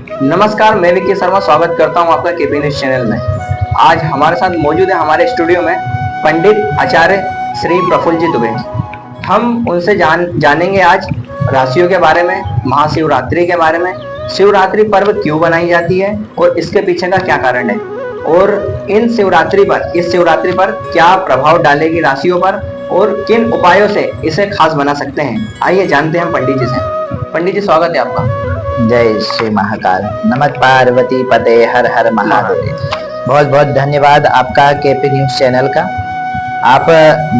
नमस्कार, मैं विक्की शर्मा स्वागत करता हूं आपका केपी न्यूज चैनल में। आज हमारे साथ मौजूद है हमारे स्टूडियो में पंडित आचार्य श्री प्रफुल्ल जी दुबे। हम उनसे जानेंगे आज राशियों के बारे में, महाशिवरात्रि के बारे में, शिवरात्रि पर्व क्यों बनाई जाती है और इसके पीछे का क्या कारण है, और इस शिवरात्रि पर क्या प्रभाव डालेगी राशियों पर और किन उपायों से इसे खास बना सकते हैं। आइए जानते हैं पंडित जी से। पंडित जी, स्वागत है आपका। जय श्री महाकाल। नमः पार्वती पते हर हर महादेव। बहुत बहुत धन्यवाद आपका केपी न्यूज चैनल का। आप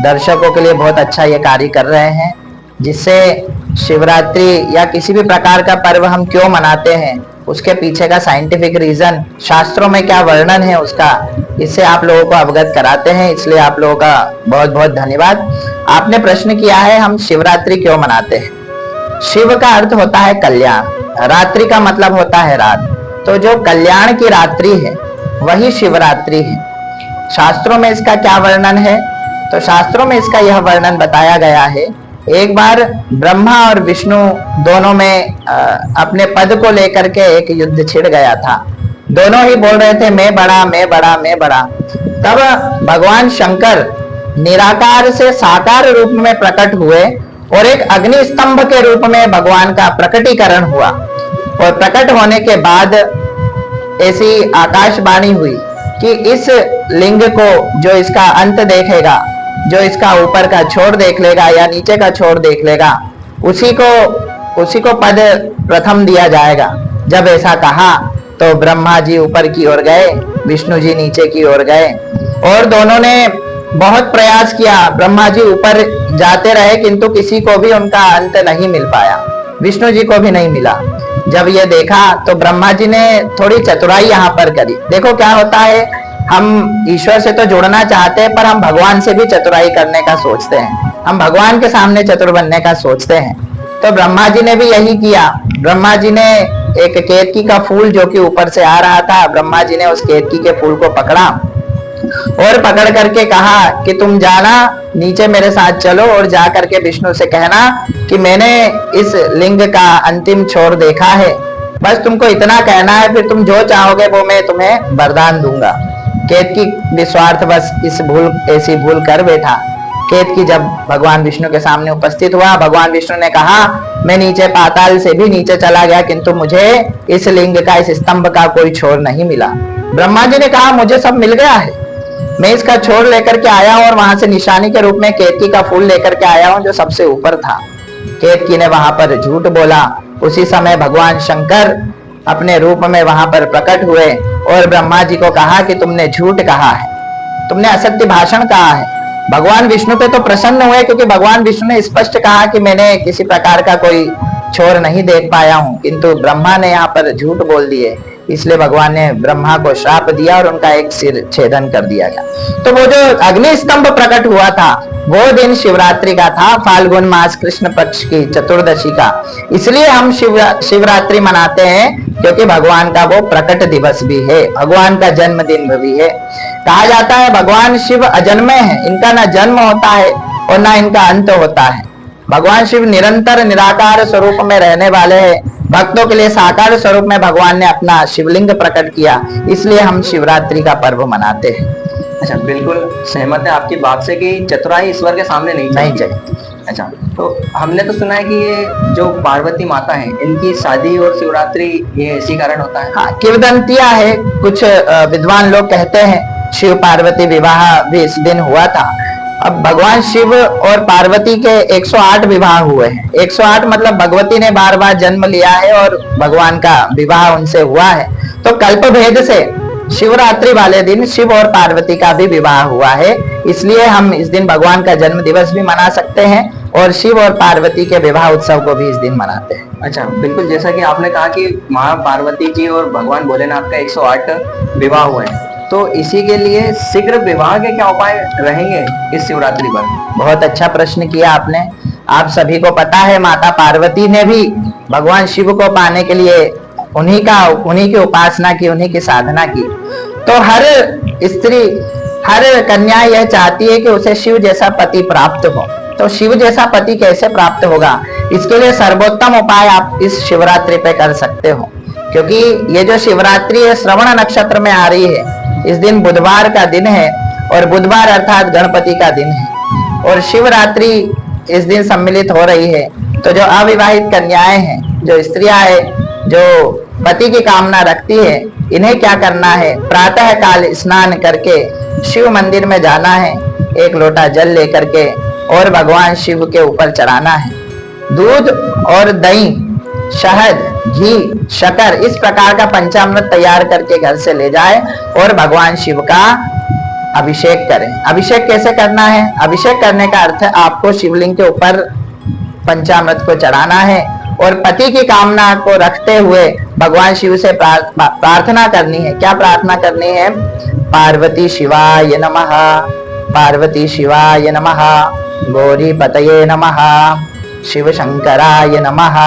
दर्शकों के लिए बहुत अच्छा ये कार्य कर रहे हैं, जिससे शिवरात्रि या किसी भी प्रकार का पर्व हम क्यों मनाते हैं, उसके पीछे का साइंटिफिक रीजन, शास्त्रों में क्या वर्णन है उसका, इससे आप लोगों को अवगत कराते हैं। इसलिए आप लोगों का बहुत बहुत धन्यवाद। आपने प्रश्न किया है हम शिवरात्रि क्यों मनाते हैं। शिव का अर्थ होता है कल्याण, रात्रि का मतलब होता है रात, तो जो कल्याण की रात्रि है वही शिवरात्रि है। शास्त्रों में इसका क्या वर्णन है, तो शास्त्रों में इसका यह वर्णन बताया गया है। एक बार ब्रह्मा और विष्णु दोनों में अपने पद को लेकर के एक युद्ध छिड़ गया था। दोनों ही बोल रहे थे मैं बड़ा मैं बड़ा मैं बड़ा। तब भगवान शंकर निराकार से साकार रूप में प्रकट हुए और एक अग्नि स्तंभ के रूप में भगवान का प्रकटीकरण हुआ। और प्रकट होने के बाद ऐसी आकाशवाणी हुई कि इस लिंग को जो इसका अंत देखेगा, जो इसका ऊपर का छोर देख लेगा या नीचे का छोर देख लेगा, उसी को पद प्रथम दिया जाएगा। जब ऐसा कहा तो ब्रह्मा जी ऊपर की ओर गए, विष्णु जी नीचे की ओर गए और दोनों ने बहुत प्रयास किया। ब्रह्मा जी ऊपर जाते रहे किंतु किसी को भी उनका अंत नहीं मिल पाया, विष्णु जी को भी नहीं मिला। जब ये देखा तो ब्रह्मा जी ने थोड़ी चतुराई यहाँ पर करी। देखो क्या होता है, हम ईश्वर से तो जुड़ना चाहते हैं पर हम भगवान से भी चतुराई करने का सोचते हैं, हम भगवान के सामने चतुर बनने का सोचते हैं। तो ब्रह्मा जी ने भी यही किया। ब्रह्मा जी ने एक केतकी का फूल जो कि ऊपर से आ रहा था, ब्रह्मा जी ने उस केतकी के फूल को पकड़ा और पकड़ करके कहा कि तुम जाना नीचे मेरे साथ चलो और जा करके विष्णु से कहना कि मैंने इस लिंग का अंतिम छोर देखा है, बस तुमको इतना कहना है, फिर तुम जो चाहोगे वो मैं तुम्हें वरदान दूंगा। केतकी निस्वार्थ बस ऐसी भूल कर बैठा। केतकी जब भगवान विष्णु के सामने उपस्थित हुआ, भगवान विष्णु ने कहा मैं नीचे पाताल से भी नीचे चला गया किंतु मुझे इस लिंग का, इस स्तंभ का कोई छोर नहीं मिला। ब्रह्मा जी ने कहा मुझे सब मिल गया है, मैं इसका छोर लेकर के आया हूं और वहां से निशानी के रूप में केतकी का फूल लेकर के आया हूं जो सबसे ऊपर था। केतकी ने वहां पर झूठ बोला। उसी समय भगवान शंकर अपने रूप में वहां पर प्रकट हुए और ब्रह्मा जी को कहा कि तुमने झूठ कहा है, तुमने असत्य भाषण कहा है। भगवान विष्णु पे तो प्रसन्न हुए क्योंकि भगवान विष्णु ने स्पष्ट कहा कि मैंने किसी प्रकार का कोई छोर नहीं देख पाया हूं, किंतु ब्रह्मा ने यहाँ पर झूठ बोल दिए। इसलिए भगवान ने ब्रह्मा को श्राप दिया और उनका एक सिर छेदन कर दिया गया। तो वो जो अग्नि स्तंभ प्रकट हुआ था वो दिन शिवरात्रि का था, फाल्गुन मास कृष्ण पक्ष की चतुर्दशी का। इसलिए हम शिवरात्रि मनाते हैं क्योंकि भगवान का वो प्रकट दिवस भी है, भगवान का जन्मदिन भी है। कहा जाता है भगवान शिव अजन्मय है, इनका ना जन्म होता है और ना इनका अंत होता है। भगवान शिव निरंतर निराकार स्वरूप में रहने वाले हैं। भक्तों के लिए साकार स्वरूप में भगवान ने अपना शिवलिंग प्रकट किया, इसलिए हम शिवरात्रि का पर्व मनाते हैं। अच्छा, बिल्कुल सहमत है आपकी बात से कि चतुराई ईश्वर के सामने नहीं चाहिए। अच्छा, तो हमने तो सुना है कि ये जो पार्वती माता है इनकी शादी और शिवरात्रि ये इसी कारण होता है। हाँ, किंवदंतियां है। कुछ विद्वान लोग कहते हैं शिव पार्वती विवाह भी इस दिन हुआ था। अब भगवान शिव और पार्वती के 108 विवाह हुए हैं। 108 मतलब भगवती ने बार बार जन्म लिया है और भगवान का विवाह उनसे हुआ है। तो कल्प भेद से शिवरात्रि वाले दिन शिव और पार्वती का भी विवाह हुआ है, इसलिए हम इस दिन भगवान का जन्म दिवस भी मना सकते हैं और शिव और पार्वती के विवाह उत्सव को भी इस दिन मनाते हैं। अच्छा, बिल्कुल जैसा कि आपने कहा कि माँ पार्वती जी और भगवान भोलेनाथ का 108 विवाह हुए हैं, तो इसी के लिए शीघ्र विवाह के क्या उपाय रहेंगे इस शिवरात्रि पर। बहुत अच्छा प्रश्न किया आपने। आप सभी को पता है माता पार्वती ने भी भगवान शिव को पाने के लिए उन्हीं की उपासना की, उन्हीं की साधना की। तो हर स्त्री, हर कन्या यह चाहती है कि उसे शिव जैसा पति प्राप्त हो। तो शिव जैसा पति कैसे प्राप्त होगा, इसके लिए सर्वोत्तम उपाय आप इस शिवरात्रि पे कर सकते हो। क्योंकि ये जो शिवरात्रि है श्रवण नक्षत्र में आ रही है। इस दिन बुधवार का दिन है और बुधवार अर्थात गणपति का दिन है और शिवरात्रि इस दिन सम्मिलित हो रही है। तो जो अविवाहित कन्याएं हैं, जो स्त्रियां हैं, जो पति की कामना रखती है, इन्हें क्या करना है, प्रातः काल स्नान करके शिव मंदिर में जाना है, एक लोटा जल लेकर के और भगवान शिव के ऊपर चढ़ाना है। दूध और दही, शहद, घी, शक्कर इस प्रकार का पंचामृत तैयार करके घर से ले जाए और भगवान शिव का अभिषेक करें। अभिषेक कैसे करना है? अभिषेक करने का अर्थ है आपको शिवलिंग के ऊपर पंचामृत को चढ़ाना है और पति की कामना को रखते हुए भगवान शिव से प्रार्थना करनी है। क्या प्रार्थना करनी है? पार्वती शिवाय नमः, पार्वती शिवाय नमः, गौरी पतये नमः, शिव शंकराय नमः,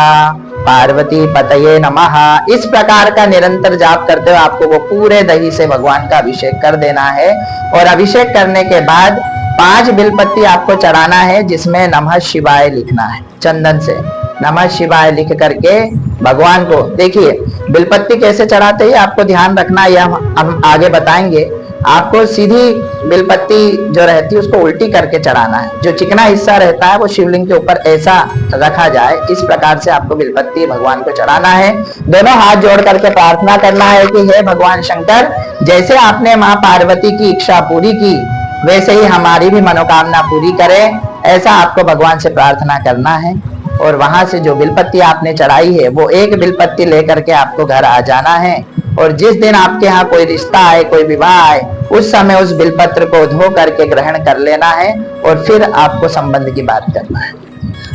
पार्वती पतये नमः। इस प्रकार का निरंतर जाप करते हुए आपको वो पूरे दही से भगवान का अभिषेक कर देना है और अभिषेक करने के बाद 5 बिलपत्ती आपको चढ़ाना है, जिसमें नमः शिवाय लिखना है। चंदन से नमः शिवाय लिख करके भगवान को, देखिए बिलपत्ती कैसे चढ़ाते हैं आपको ध्यान रखना, यह हम आगे बताएंगे। आपको सीधी बिलपत्ती जो रहती है उसको उल्टी करके चढ़ाना है। जो चिकना हिस्सा रहता है वो शिवलिंग के ऊपर ऐसा रखा जाए, इस प्रकार से आपको बिलपत्ती भगवान को चढ़ाना है। दोनों हाथ जोड़ करके प्रार्थना करना है कि हे भगवान शंकर, जैसे आपने माँ पार्वती की इच्छा पूरी की वैसे ही हमारी भी मनोकामना पूरी करे, ऐसा आपको भगवान से प्रार्थना करना है। और वहां से जो बिलपत्ती आपने चढ़ाई है वो एक बिलपत्ती लेकर के आपको घर आ जाना है और जिस दिन आपके यहाँ कोई रिश्ता आए, कोई विवाह आए, उस समय उस बिलपत्र को धो करके ग्रहण कर लेना है और फिर आपको संबंध की बात करना है।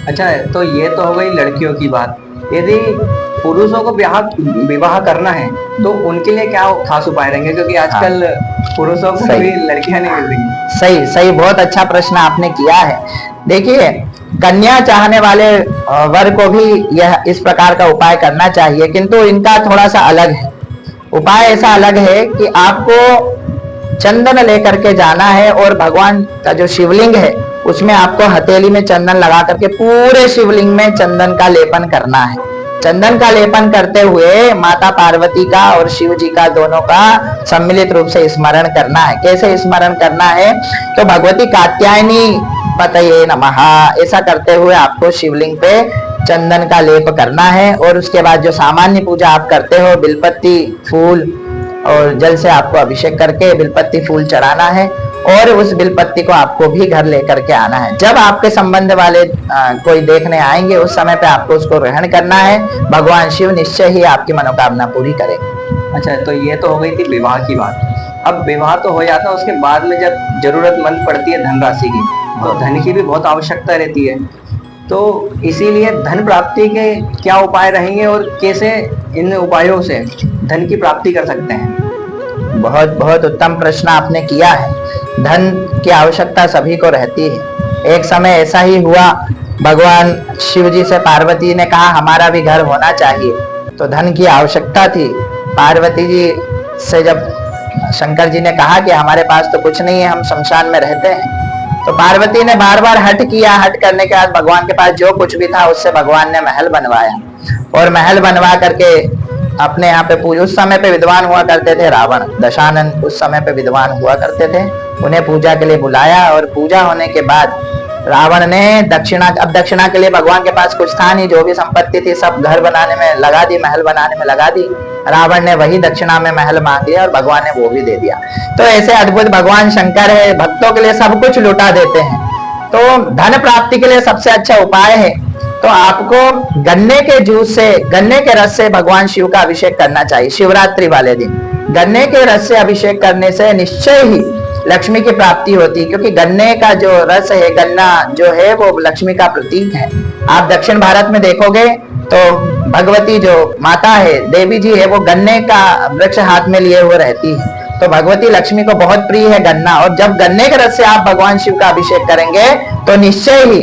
अच्छा, तो ये तो हो गई लड़कियों की बात। यदि पुरुषों को विवाह करना है तो उनके लिए क्या खास उपाय रहेंगे, क्योंकि आजकल पुरुषों को भी लड़कियां नहीं मिल रही। सही सही, बहुत अच्छा प्रश्न आपने किया है। देखिए, कन्या चाहने वाले वर को भी यह इस प्रकार का उपाय करना चाहिए, किंतु इनका थोड़ा सा अलग है। उपाय ऐसा अलग है कि आपको चंदन लेकर के जाना है और भगवान का जो शिवलिंग है उसमें आपको हथेली में चंदन लगा करके पूरे शिवलिंग में चंदन का लेपन करना है। चंदन का लेपन करते हुए माता पार्वती का और शिव जी का दोनों का सम्मिलित रूप से स्मरण करना है। कैसे स्मरण करना है? तो भगवती कात्यायनी पतये नमः, ऐसा करते हुए आपको शिवलिंग पे चंदन का लेप करना है और उसके बाद जो सामान्य पूजा आप करते हो, बिलपत्ती, फूल और जल से आपको अभिषेक करके बिलपत्ती फूल चढ़ाना है और उस बिलपत्ती को आपको भी घर लेकर के आना है। जब आपके संबंध वाले कोई देखने आएंगे उस समय पे आपको उसको ग्रहण करना है। भगवान शिव निश्चय ही आपकी मनोकामना पूरी करेंगे। अच्छा, तो ये तो हो गई थी विवाह की बात। अब विवाह तो हो जाता है, उसके बाद में जब जरूरतमंद पड़ती है धनराशि की, तो धन की भी बहुत आवश्यकता रहती है। तो इसीलिए धन प्राप्ति के क्या उपाय रहेंगे और कैसे इन उपायों से धन की प्राप्ति कर सकते हैं? बहुत बहुत उत्तम प्रश्न आपने किया है। धन की आवश्यकता सभी को रहती है। एक समय ऐसा ही हुआ, भगवान शिव जी से पार्वती ने कहा हमारा भी घर होना चाहिए, तो धन की आवश्यकता थी। पार्वती जी से जब शंकर जी ने कहा कि हमारे पास तो कुछ नहीं है, हम शमशान में रहते हैं, तो पार्वती ने बार बार हट किया। हट करने के बाद भगवान के पास जो कुछ भी था उससे भगवान ने महल बनवाया और महल बनवा करके अपने यहाँ पे पूजा। उस समय पे विद्वान हुआ करते थे रावण, दशानन उस समय पे विद्वान हुआ करते थे। उन्हें पूजा के लिए बुलाया और पूजा होने के बाद रावण ने दक्षिणा, अब दक्षिणा के लिए भगवान के पास कुछ था नहीं, जो भी संपत्ति थी सब घर बनाने में लगा दी, महल बनाने में लगा दी। रावण ने वही दक्षिणा में महल मांग लिया और भगवान ने वो भी दे दिया। तो ऐसे अद्भुत भगवान शंकर है, भक्तों के लिए सब कुछ लुटा देते हैं। तो धन प्राप्ति के लिए सबसे अच्छा उपाय है, तो आपको गन्ने के जूस से, गन्ने के रस से भगवान शिव का अभिषेक करना चाहिए। शिवरात्रि वाले दिन गन्ने के रस से अभिषेक करने से निश्चय ही लक्ष्मी की प्राप्ति होती है, क्योंकि गन्ने का जो रस है, गन्ना जो है वो लक्ष्मी का प्रतीक है। आप दक्षिण भारत में देखोगे तो भगवती जो माता है, देवी जी है, वो गन्ने का वृक्ष हाथ में लिए हुए रहती है। तो भगवती लक्ष्मी को बहुत प्रिय है गन्ना, और जब गन्ने के रस से आप भगवान शिव का अभिषेक करेंगे तो निश्चय ही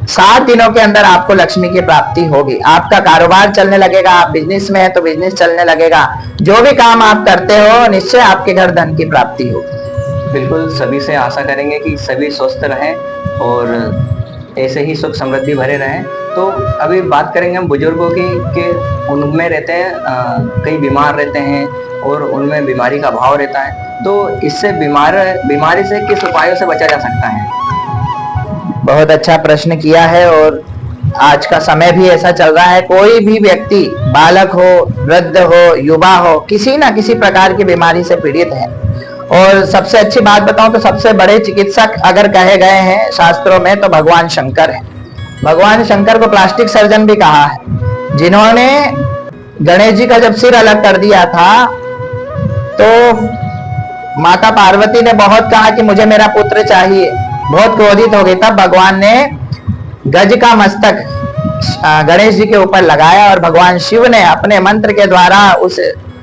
7 दिनों के अंदर आपको लक्ष्मी की प्राप्ति होगी। आपका कारोबार चलने लगेगा, आप बिजनेस में है तो बिजनेस चलने लगेगा, जो भी काम आप करते हो निश्चय आपके घर धन की प्राप्ति होगी। बिल्कुल, सभी से आशा करेंगे कि सभी स्वस्थ रहें और ऐसे ही सुख समृद्धि भरे रहें। तो अभी बात करेंगे हम बुजुर्गों की कि उनमें रहते हैं कई बीमार रहते हैं और उनमें बीमारी का अभाव रहता है, तो इससे बीमारी से किस उपायों से बचा जा सकता है? बहुत अच्छा प्रश्न किया है। और आज का समय भी ऐसा चल रहा है, कोई भी व्यक्ति, बालक हो, वृद्ध हो, युवा हो, किसी ना किसी प्रकार की बीमारी से पीड़ित है। और सबसे अच्छी बात बताऊं तो सबसे बड़े चिकित्सक अगर कहे गए हैं शास्त्रों में तो भगवान शंकर है। भगवान शंकर को प्लास्टिक सर्जन भी कहा है, जिन्होंने गणेश जी का जब सिर अलग कर दिया था तो माता पार्वती ने बहुत कहा कि मुझे मेरा पुत्र चाहिए, बहुत क्रोधित हो गई। तब भगवान ने गज का मस्तक गणेश जी के ऊपर लगाया और भगवान शिव ने अपने मंत्र के द्वारा उस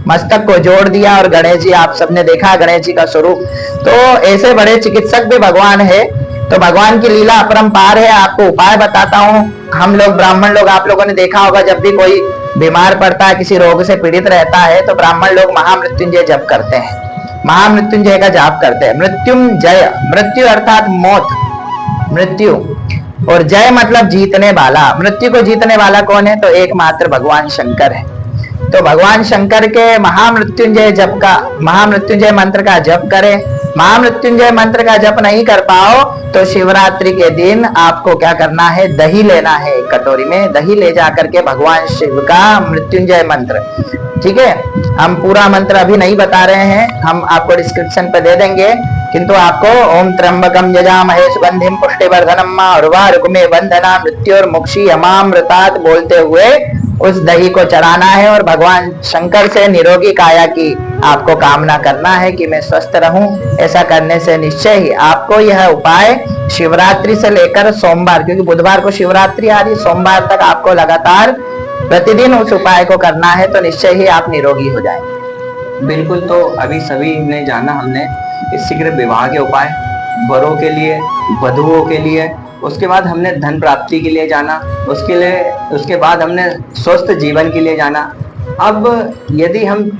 मस्तक को जोड़ दिया और गणेश जी, आप सबने देखा गणेश जी का स्वरूप। तो ऐसे बड़े चिकित्सक भी भगवान है। तो भगवान की लीला अपरंपार है। आपको उपाय बताता हूँ। हम लोग ब्राह्मण लोग, आप लोगों ने देखा होगा, जब भी कोई बीमार पड़ता है, किसी रोग से पीड़ित रहता है, तो ब्राह्मण लोग महामृत्युंजय जप करते हैं, महामृत्युंजय का जाप करते हैं। मृत्युंजय, मृत्यु अर्थात मौत, मृत्यु, और जय मतलब जीतने वाला। मृत्यु को जीतने वाला कौन है? तो एकमात्र भगवान शंकर है। तो भगवान शंकर के महामृत्युंजय मंत्र का जप करें। महामृत्युंजय मंत्र का जप नहीं कर पाओ तो शिवरात्रि के दिन आपको क्या करना है? दही लेना है। एक कटोरी में दही ले जा करके भगवान शिव का मृत्युंजय मंत्र, ठीक है, हम पूरा मंत्र अभी नहीं बता रहे हैं, हम आपको डिस्क्रिप्शन पे दे देंगे, किंतु आपको ओम त्र्यंबकम यजामहे सुगंधिम पुष्टिवर्धनम उर्वारुकमे वंदना मृत्युर्मुक्षी अमामृतात् बोलते हुए उस दही को चढ़ाना है और भगवान शंकर से निरोगी काया की आपको कामना करना है कि मैं स्वस्थ रहूं। ऐसा करने से निश्चय ही आपको यह उपाय शिवरात्रि से लेकर सोमवार, क्योंकि बुधवार को शिवरात्रि आ रही, सोमवार तक आपको लगातार प्रतिदिन उस उपाय को करना है, तो निश्चय ही आप निरोगी हो जाएंगे। बिल्कुल। तो अभी सभी ने जाना हमने शीघ्र विवाह के उपाय, वरों के लिए, वधुओं के लिए, उसके बाद हमने धन प्राप्ति के लिए जाना, उसके बाद हमने स्वस्थ जीवन के लिए जाना। अब यदि हम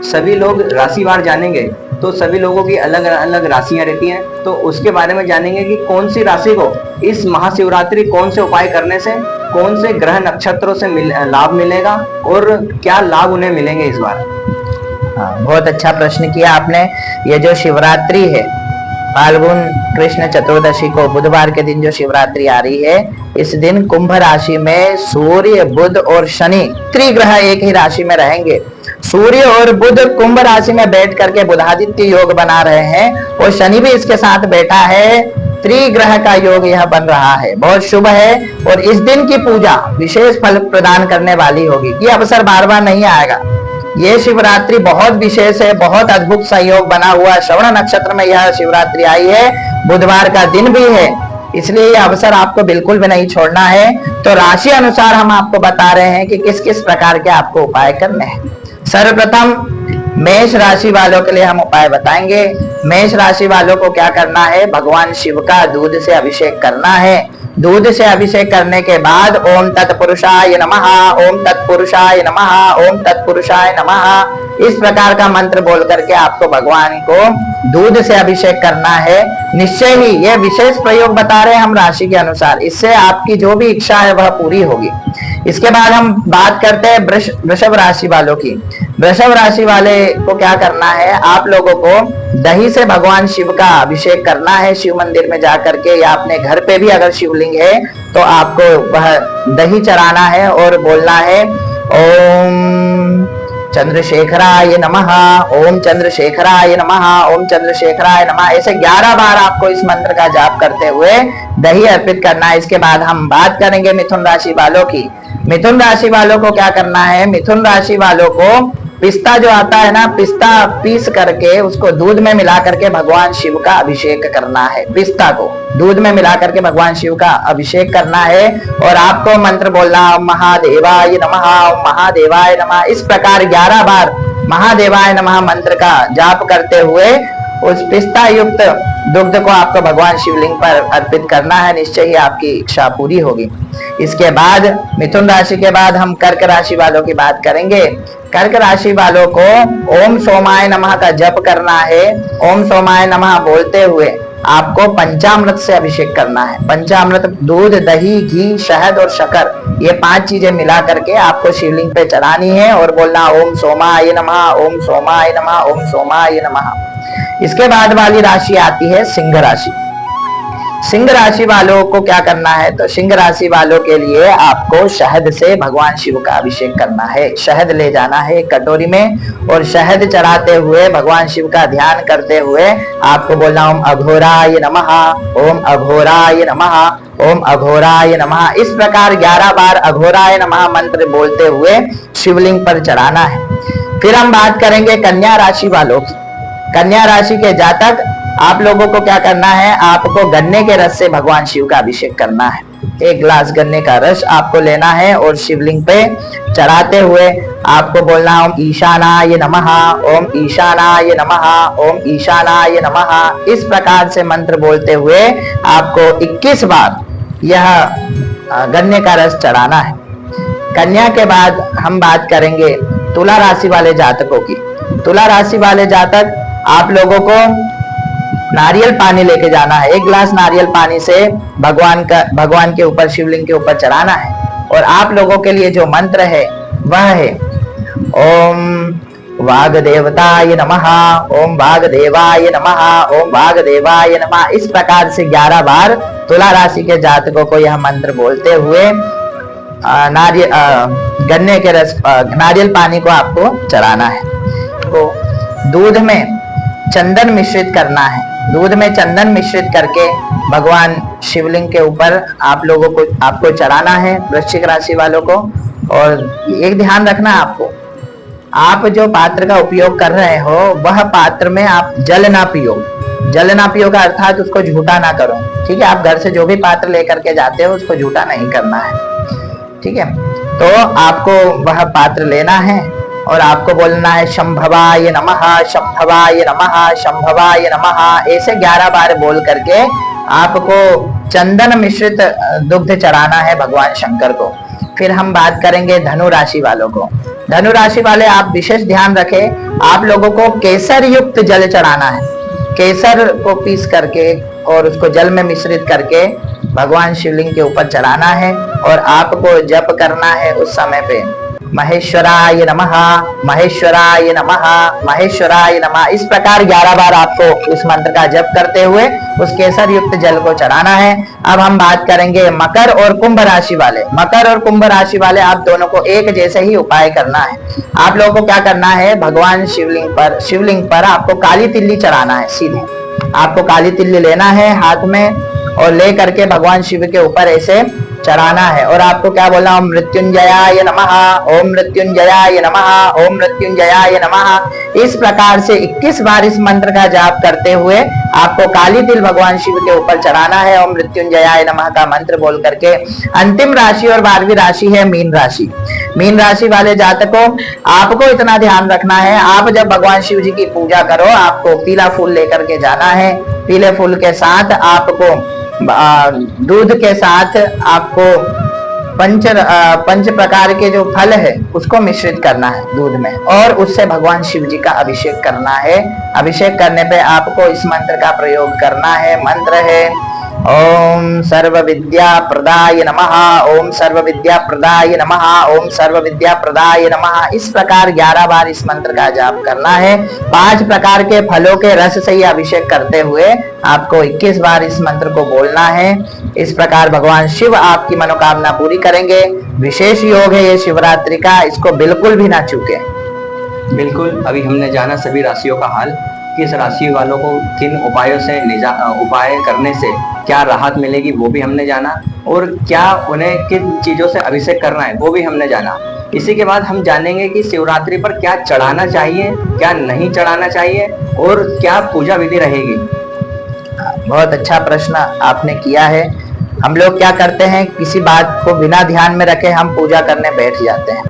सभी लोग राशिवार जानेंगे तो सभी लोगों की अलग अलग राशियां रहती हैं, तो उसके बारे में जानेंगे कि कौन सी राशि को इस महाशिवरात्रि कौन से उपाय करने से, कौन से ग्रह नक्षत्रों से लाभ मिलेगा और क्या लाभ उन्हें मिलेंगे इस बार। हाँ, बहुत अच्छा प्रश्न किया आपने। ये जो शिवरात्रि है, फाल्गुन कृष्ण चतुर्दशी को बुधवार के दिन जो शिवरात्रि आ रही है, इस दिन कुंभ राशि में सूर्य, बुध और शनि त्रिग्रह एक ही राशि में रहेंगे। सूर्य और बुध कुंभ राशि में बैठ करके बुधादित्य योग बना रहे हैं और शनि भी इसके साथ बैठा है। त्रिग्रह का योग यह बन रहा है, बहुत शुभ है। और इस दिन की पूजा विशेष फल प्रदान करने वाली होगी। ये अवसर बार बार नहीं आएगा। ये शिवरात्रि बहुत विशेष है, बहुत अद्भुत सहयोग बना हुआ। श्रवण नक्षत्र में यह शिवरात्रि आई है, बुधवार का दिन भी है, इसलिए यह अवसर आपको बिल्कुल भी नहीं छोड़ना है। तो राशि अनुसार हम आपको बता रहे हैं कि किस किस प्रकार के आपको उपाय करने हैं। सर्वप्रथम मेष राशि वालों के लिए हम उपाय बताएंगे। मेष राशि वालों को क्या करना है? भगवान शिव का दूध से अभिषेक करना है। दूध से अभिषेक करने के बाद ओम तत्पुरुषाय नमः, ओम तत्पुरुषाय नमः, ओम तत्पुरुषाय नमः, इस प्रकार का मंत्र बोल करके आपको भगवान को दूध से अभिषेक करना है। निश्चय ही यह विशेष प्रयोग बता रहे हैं हम राशि के अनुसार, इससे आपकी जो भी इच्छा है वह पूरी होगी। इसके बाद हम बात करते हैं वृषभ राशि वालों की। वृषभ राशि वाले को क्या करना है? आप लोगों को दही से भगवान शिव का अभिषेक करना है शिव मंदिर में जाकर के, या अपने घर पे भी अगर शिवलिंग है तो आपको वह दही चढ़ाना है और बोलना है ओम चंद्रशेखराय नमः, ओम चंद्रशेखराय नमः, ओम चंद्रशेखराय नमः। ऐसे 11 बार आपको इस मंत्र का जाप करते हुए दही अर्पित करना है। इसके बाद हम बात करेंगे मिथुन राशि वालों की। मिथुन राशि वालों को क्या करना है? मिथुन राशि वालों को पिस्ता जो आता है ना, पिस्ता पीस करके उसको दूध में मिला करके भगवान शिव का अभिषेक करना है। पिस्ता को दूध में मिला करके भगवान शिव का अभिषेक करना है और आपको मंत्र बोलना ओम महादेवाय नमः, ओम महादेवाय नमः। इस प्रकार 11 बार महादेवाय नमः मंत्र का जाप करते हुए उस पिस्ता युक्त दुग्ध को आपको भगवान शिवलिंग पर अर्पित करना है। निश्चय ही आपकी इच्छा पूरी होगी। इसके बाद मिथुन राशि के बाद हम कर्क राशि वालों की बात करेंगे। कर्क राशि वालों को ओम सोमाय नमः का जप करना है। ओम सोमाय नमः बोलते हुए आपको पंचामृत से अभिषेक करना है। पंचामृत दूध, दही, घी, शहद और शक्कर, ये 5 चीजें मिला करके आपको शिवलिंग पे चढ़ानी है और बोलना ओम सोमाय नमः, ओम सोमाय नमः, ओम सोमाय नमः। इसके बाद वाली राशि आती है सिंह राशि। सिंह राशि वालों को क्या करना है, तो सिंह राशि वालों के लिए आपको शहद से भगवान शिव का अभिषेक करना है। शहद ले जाना है एक कटोरी में और शहद चढ़ाते हुए भगवान शिव का ध्यान करते हुए आपको बोलना ओम अघोराय नमः, ओम अघोराय नमः, ओम अघोराय नमः। इस प्रकार 11 बार अघोराय नमः मंत्र बोलते हुए शिवलिंग पर चढ़ाना है। फिर हम बात करेंगे कन्या राशि वालों की। कन्या राशि के जातक, आप लोगों को क्या करना है, आपको गन्ने के रस से भगवान शिव का अभिषेक करना है। 1 गिलास गन्ने का रस आपको लेना है और शिवलिंग पे चढ़ाते हुए आपको बोलना ओम ईशानाय नमः, ओम ईशानाय नमः, ओम ईशानाय नमः। इस प्रकार से मंत्र बोलते हुए आपको 21 बार यह गन्ने का रस चढ़ाना है। कन्या के बाद हम बात करेंगे तुला राशि वाले जातकों की। तुला राशि वाले जातक, आप लोगों को नारियल पानी लेके जाना है। 1 गिलास नारियल पानी से भगवान के ऊपर, शिवलिंग के ऊपर चढ़ाना है। और आप लोगों के लिए जो मंत्र है वह है ओम वागदेवताय नमः, ओम वागदेवाय नमः, ओम वागदेवाय नमः। इस प्रकार से 11 बार तुला राशि के जातकों को यह मंत्र बोलते हुए गन्ने के रस, नारियल पानी को आपको चढ़ाना है। तो दूध में चंदन मिश्रित करना है। दूध में चंदन मिश्रित करके भगवान शिवलिंग के ऊपर आपको चढ़ाना है, वृश्चिक राशि वालों को। और एक ध्यान रखना आपको, आप जो पात्र का उपयोग कर रहे हो वह पात्र में आप जल ना पियो। जल ना पियो का अर्थात उसको झूठा ना करो, ठीक है। आप घर से जो भी पात्र लेकर के जाते हो उसको झूठा नहीं करना है, ठीक है। तो आपको वह पात्र लेना है और आपको बोलना है शंभवाय नमः, शंभवाय नमः, शंभवाय नमः। ऐसे 11 बार बोल करके आपको चंदन मिश्रित दुग्ध चढ़ाना है भगवान शंकर को। फिर हम बात करेंगे धनु राशि वालों को। धनु राशि वाले, आप विशेष ध्यान रखें, आप लोगों को केसर युक्त जल चढ़ाना है। केसर को पीस करके और उसको जल में मिश्रित करके भगवान शिवलिंग के ऊपर चढ़ाना है। और आपको जप करना है उस समय पे महेश्वराय नमः, महेश्वराय नमः, महेश्वराय नमः। इस प्रकार 11 बार आपको इस मंत्र का जप करते हुए उस केसर युक्त जल को चढ़ाना है। अब हम बात करेंगे मकर और कुंभ राशि वाले। मकर और कुंभ राशि वाले, आप दोनों को एक जैसे ही उपाय करना है। आप लोगों को क्या करना है, भगवान शिवलिंग पर आपको काली तिल्ली चढ़ाना है। सीधे आपको काली तिल्ली लेना है हाथ में और ले करके भगवान शिव के ऊपर ऐसे चढ़ाना है। और आपको क्या बोलना, ओम मृत्युंजयाय नमः, ओम मृत्युंजयाय नमः, ओम मृत्युंजयाय नमः। इस प्रकार से 21 बार इस मंत्र का जाप करते हुए आपको काली तिल भगवान शिव के ऊपर चढ़ाना है ओम मृत्युंजयाय नमः का मंत्र बोल करके। अंतिम राशि और 12वीं राशि है मीन राशि। मीन राशि वाले जातकों, आपको इतना ध्यान रखना है, आप जब भगवान शिव जी की पूजा करो आपको पीला फूल लेकर के जाना है। पीले फूल के साथ आपको दूध के साथ आपको पंच प्रकार के जो फल है उसको मिश्रित करना है दूध में और उससे भगवान शिव जी का अभिषेक करना है। अभिषेक करने पे आपको इस मंत्र का प्रयोग करना है। मंत्र है ओम सर्व विद्या प्रदाय नमः, ओम सर्व विद्या प्रदाय नमः, ओम सर्व विद्या प्रदाय नमः। इस प्रकार 11 बार इस मंत्र का जाप करना है। 5 प्रकार के फलों के रस से ही अभिषेक करते हुए आपको 21 बार इस मंत्र को बोलना है। इस प्रकार भगवान शिव आपकी मनोकामना पूरी करेंगे। विशेष योग है ये शिवरात्रि का, इसको बिल्कुल भी ना चूके। बिल्कुल, अभी हमने जाना सभी राशियों का हाल, किस राशि वालों को किन उपायों से उपाय करने से क्या राहत मिलेगी वो भी हमने जाना, और क्या उन्हें किन चीजों से अभिषेक करना है वो भी हमने जाना। इसी के बाद हम जानेंगे कि शिवरात्रि पर क्या चढ़ाना चाहिए, क्या नहीं चढ़ाना चाहिए और क्या पूजा विधि रहेगी। बहुत अच्छा प्रश्न आपने किया है। हम लोग क्या करते हैं, किसी बात को बिना ध्यान में रखे हम पूजा करने बैठ जाते हैं।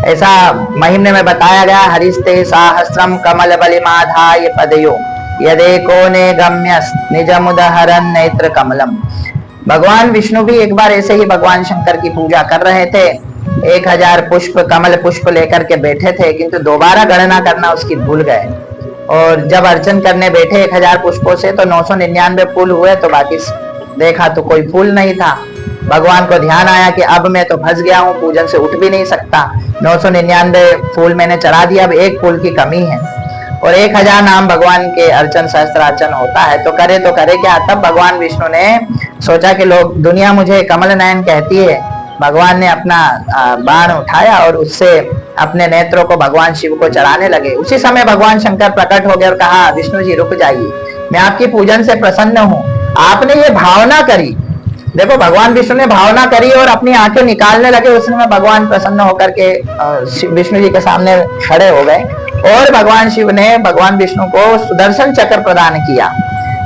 ऐसा महिम्न में बताया गया, हरिस्ते सहस्रम कमल बलिमाधाय पदयो यदेको ने गम्यस निजमुदहरन नेत्र कमलम। भगवान विष्णु भी एक बार ऐसे ही भगवान शंकर की पूजा कर रहे थे। 1000 पुष्प, कमल पुष्प लेकर के बैठे थे, किंतु दोबारा गणना करना उसकी भूल गए और जब अर्चन करने बैठे 1000 पुष्पों से तो 999 फूल हुए, तो बाकी देखा तो कोई फूल नहीं था। भगवान को ध्यान आया कि अब मैं तो फंस गया हूँ, पूजन से उठ भी नहीं सकता। 999 फूल मैंने चढ़ा दिया, अब एक फूल की कमी है। और 1000 नाम भगवान के अर्चन सहस्त्रार्चन होता है, तो करे क्या। तब भगवान विष्णु ने सोचा कि लोग दुनिया मुझे कमल नयन कहती है। भगवान ने अपना बाण उठाया और उससे अपने नेत्रों को भगवान शिव को चढ़ाने लगे। उसी समय भगवान शंकर प्रकट हो गए और कहा, विष्णु जी रुक जाइए, मैं आपकी पूजन से प्रसन्न हूँ। आपने ये भावना करी, देखो भगवान विष्णु ने भावना करी और अपनी आंखें निकालने लगे। उस समय भगवान प्रसन्न होकर के विष्णु जी के सामने खड़े हो गए और भगवान शिव ने भगवान विष्णु को सुदर्शन चक्र प्रदान किया।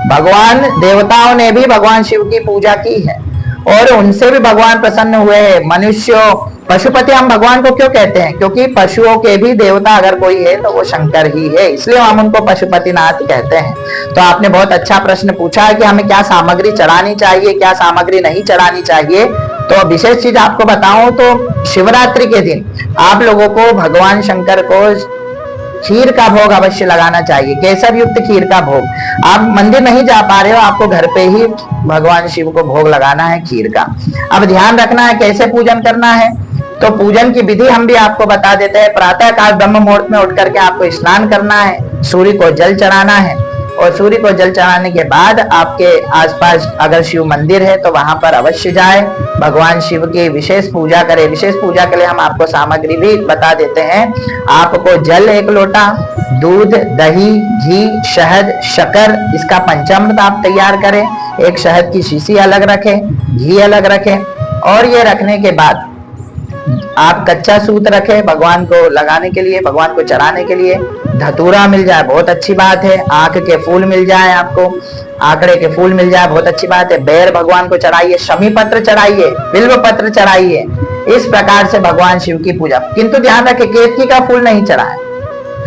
भगवान देवताओं ने भी भगवान शिव की पूजा की है और उनसे भी भगवान प्रसन्न हुए हैं। मनुष्यों, पशुपति हम भगवान को क्यों कहते हैं? क्योंकि पशुओं के भी देवता अगर कोई है तो वो शंकर ही है, इसलिए हम उनको पशुपतिनाथ कहते हैं। तो आपने बहुत अच्छा प्रश्न पूछा है कि हमें क्या सामग्री चढ़ानी चाहिए, क्या सामग्री नहीं चढ़ानी चाहिए। तो विशेष चीज आपको बताऊं तो शिवरात्रि के दिन आप लोगों को भगवान शंकर को खीर का भोग अवश्य लगाना चाहिए, केसर युक्त खीर का भोग। आप मंदिर नहीं जा पा रहे हो, आपको घर पे ही भगवान शिव को भोग लगाना है खीर का। अब ध्यान रखना है कैसे पूजन करना है, तो पूजन की विधि हम भी आपको बता देते हैं। प्रातः काल ब्रह्म मुहूर्त में उठ करके आपको स्नान करना है, सूर्य को जल चढ़ाना है और सूर्य को जल चढ़ाने के बाद आपके आसपास अगर शिव मंदिर है तो वहां पर अवश्य जाए, भगवान शिव की विशेष पूजा करें। विशेष पूजा के लिए हम आपको सामग्री भी बता देते हैं। आपको जल 1 लोटा, दूध, दही, घी, शहद, शक्कर, इसका पंचामृत आप तैयार करें। एक शहद की शीशी अलग रखें, घी अलग रखें और ये रखने के बाद आप कच्चा सूत रखें भगवान को लगाने के लिए, भगवान को चढ़ाने के लिए। धतूरा मिल जाए बहुत अच्छी बात है, आंख के फूल मिल जाए, आपको आंकड़े के फूल मिल जाए बहुत अच्छी बात है। बेर भगवान को चढ़ाइए, शमी पत्र चढ़ाइए, बिल्व पत्र चढ़ाइए। इस प्रकार से भगवान शिव की पूजा। किंतु ध्यान रखें केतकी का फूल नहीं चढ़ाए।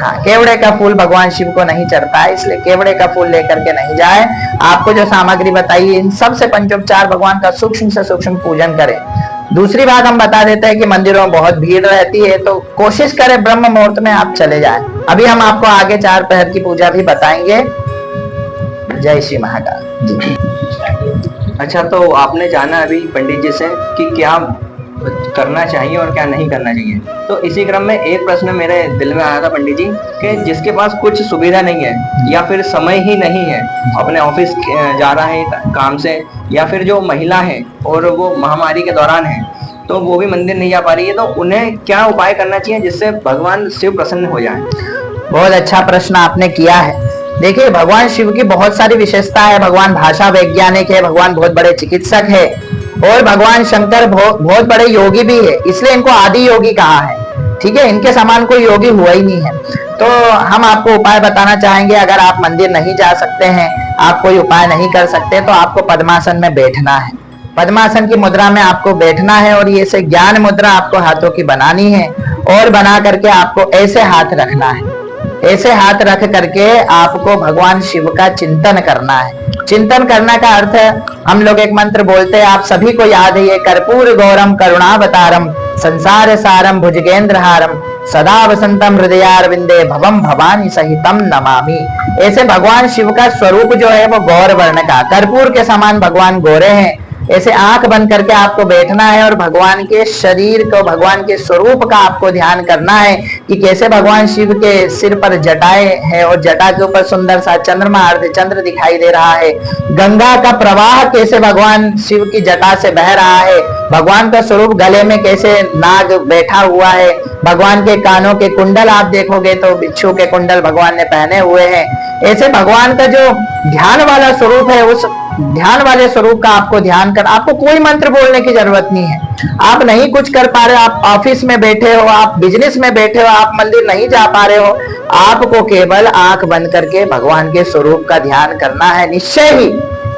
हाँ, केवड़े का फूल भगवान शिव को नहीं चढ़ता है, इसलिए केवड़े का फूल लेकर के नहीं जाए। आपको जो सामग्री बताइए इन सबसे पंचोपचार भगवान का सूक्ष्म से सूक्ष्म पूजन करें। दूसरी बात हम बता देते हैं कि मंदिरों में बहुत भीड़ रहती है, तो कोशिश करें ब्रह्म मुहूर्त में आप चले जाएं। अभी हम आपको आगे 4 पहर की पूजा भी बताएंगे। जय श्री महाकाल जी। अच्छा, तो आपने जाना अभी पंडित जी से कि क्या करना चाहिए और क्या नहीं करना चाहिए। तो इसी क्रम में एक प्रश्न मेरे दिल में आया था पंडित जी कि जिसके पास कुछ सुविधा नहीं है या फिर समय ही नहीं है, अपने ऑफिस जा रहा है काम से, या फिर जो महिला है और वो महामारी के दौरान है तो वो भी मंदिर नहीं जा पा रही है, तो उन्हें क्या उपाय करना चाहिए जिससे भगवान शिव प्रसन्न हो जाए? बहुत अच्छा प्रश्न आपने किया है। देखिए भगवान शिव की बहुत सारी विशेषता है। भगवान भाषा वैज्ञानिक है, भगवान बहुत बड़े चिकित्सक है और भगवान शंकर बहुत बड़े योगी भी है, इसलिए इनको आदि योगी कहा है। ठीक है, इनके समान कोई योगी हुआ ही नहीं है। तो हम आपको उपाय बताना चाहेंगे। अगर आप मंदिर नहीं जा सकते हैं, आप कोई उपाय नहीं कर सकते, तो आपको पद्मासन में बैठना है। पद्मासन की मुद्रा में आपको बैठना है और ये से ज्ञान मुद्रा आपको हाथों की बनानी है और बना करके आपको ऐसे हाथ रखना है। ऐसे हाथ रख करके आपको भगवान शिव का चिंतन करना है। चिंतन करने का अर्थ है, हम लोग एक मंत्र बोलते हैं, आप सभी को याद है, ये कर्पूर गौरम करुणावतारम संसार सारम भुजगेंद्रहारम सदा वसंतम हृदयारविंदे भवम भवानी सहितम नमामि। ऐसे भगवान शिव का स्वरूप जो है वो गौर वर्ण का, कर्पूर के समान भगवान गोरे हैं। ऐसे आंख बंद करके आपको बैठना है और भगवान के शरीर को, भगवान के स्वरूप का आपको ध्यान करना है कि कैसे भगवान शिव के सिर पर जटाएं है और जटा के ऊपर सुंदर सा चंद्रमा, अर्धचंद्र दिखाई दे रहा है। गंगा का प्रवाह कैसे भगवान शिव की जटा से बह रहा है। भगवान का स्वरूप, गले में कैसे नाग बैठा हुआ है। भगवान के कानों के कुंडल आप देखोगे तो बिच्छू के कुंडल भगवान ने पहने हुए हैं। ऐसे भगवान का जो ध्यान वाला स्वरूप है, उस ध्यान वाले स्वरूप का आपको ध्यान कर, आपको कोई मंत्र बोलने की जरूरत नहीं है। आप नहीं कुछ कर पा रहे हो, आप ऑफिस में बैठे हो, आप बिजनेस में बैठे हो, आप मंदिर नहीं जा पा रहे हो, आपको केवल आंख बंद करके भगवान के स्वरूप का ध्यान करना है। निश्चय ही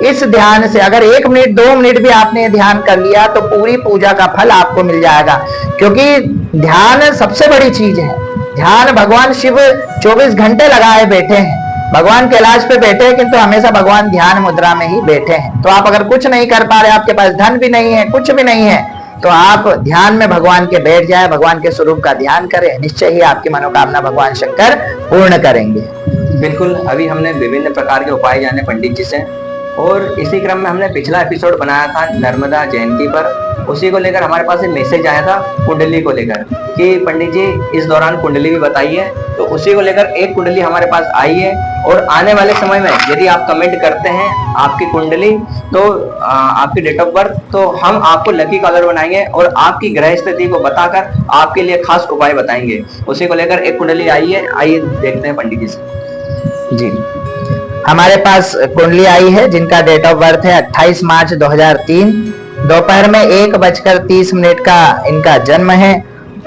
इस ध्यान से अगर 1 मिनट 2 मिनट भी आपने ध्यान कर लिया तो पूरी पूजा का फल आपको मिल जाएगा, क्योंकि ध्यान सबसे बड़ी चीज है। ध्यान, भगवान शिव 24 घंटे लगाए बैठे हैं, भगवान कैलाश पे बैठे हैं, किंतु हमेशा भगवान ध्यान मुद्रा में ही बैठे हैं। तो आप अगर कुछ नहीं कर पा रहे, आपके पास धन भी नहीं है, कुछ भी नहीं है, तो आप ध्यान में भगवान के बैठ जाए, भगवान के स्वरूप का ध्यान करें, निश्चय ही आपकी मनोकामना भगवान शंकर पूर्ण करेंगे। बिल्कुल, अभी हमने विभिन्न प्रकार के उपाय जाने पंडित जी से, और इसी क्रम में हमने पिछला एपिसोड बनाया था नर्मदा जयंती पर। उसी को लेकर हमारे पास एक मैसेज आया था कुंडली को लेकर कि पंडित जी इस दौरान कुंडली भी बताइए। तो उसी को लेकर एक कुंडली हमारे पास आई है, और आने वाले समय में यदि आप कमेंट करते हैं आपकी कुंडली तो आपकी डेट ऑफ बर्थ, तो हम आपको लकी कलर बनाएंगे और आपकी ग्रह स्थिति को बताकर आपके लिए खास उपाय बताएंगे। उसी को लेकर एक कुंडली आई है, आइए देखते हैं पंडित जी से। जी, हमारे पास कुंडली आई है जिनका डेट ऑफ बर्थ है 28 मार्च 2003, दोपहर में 1:30 का इनका जन्म है,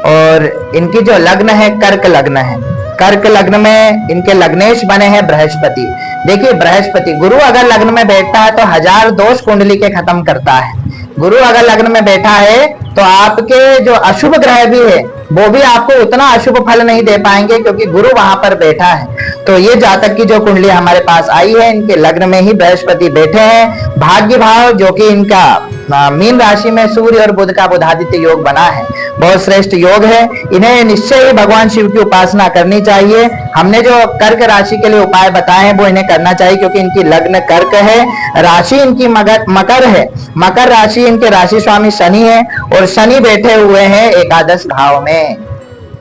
और इनकी जो लग्न है कर्क लग्न है। कर्क लग्न में इनके लग्नेश बने हैं बृहस्पति। देखिए, बृहस्पति गुरु अगर लग्न में बैठता है तो 1000 दोष कुंडली के खत्म करता है। गुरु अगर लग्न में बैठा है तो आपके जो अशुभ ग्रह भी है वो भी आपको उतना अशुभ फल नहीं दे पाएंगे, क्योंकि गुरु वहां पर बैठा है। तो ये जातक की जो कुंडली हमारे पास आई है, इनके लग्न में ही बृहस्पति बैठे हैं। भाग्य भाव जो कि इनका मीन राशि में सूर्य और बुध का बुधादित्य योग बना है, बहुत श्रेष्ठ योग है। इन्हें निश्चय ही भगवान शिव की उपासना करनी चाहिए। हमने जो कर्क राशि के लिए उपाय बताए हैं वो इन्हें करना चाहिए, क्योंकि इनकी लग्न कर्क है, राशि इनकी मकर है। मकर राशि इनके राशि स्वामी शनि है, और शनि बैठे हुए हैं एकादश भाव में।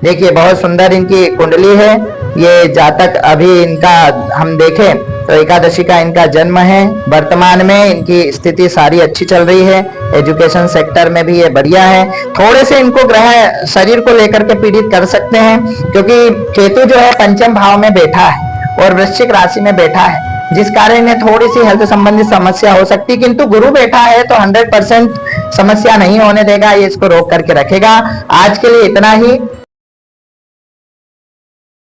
देखिए, बहुत सुंदर इनकी कुंडली है। ये जातक अभी इनका हम देखें तो एकादशी का इनका जन्म है। वर्तमान में इनकी स्थिति सारी अच्छी चल रही है, एजुकेशन सेक्टर में भी ये बढ़िया है। थोड़े से इनको ग्रह शरीर को लेकर के पीड़ित कर सकते हैं, क्योंकि केतु जो है पंचम भाव में बैठा है और वृश्चिक राशि में बैठा है, जिस कारण इन्हें थोड़ी सी हेल्थ संबंधित समस्या हो सकती है। किंतु गुरु बैठा है तो 100% समस्या नहीं होने देगा, ये इसको रोक करके रखेगा। आज के लिए इतना ही।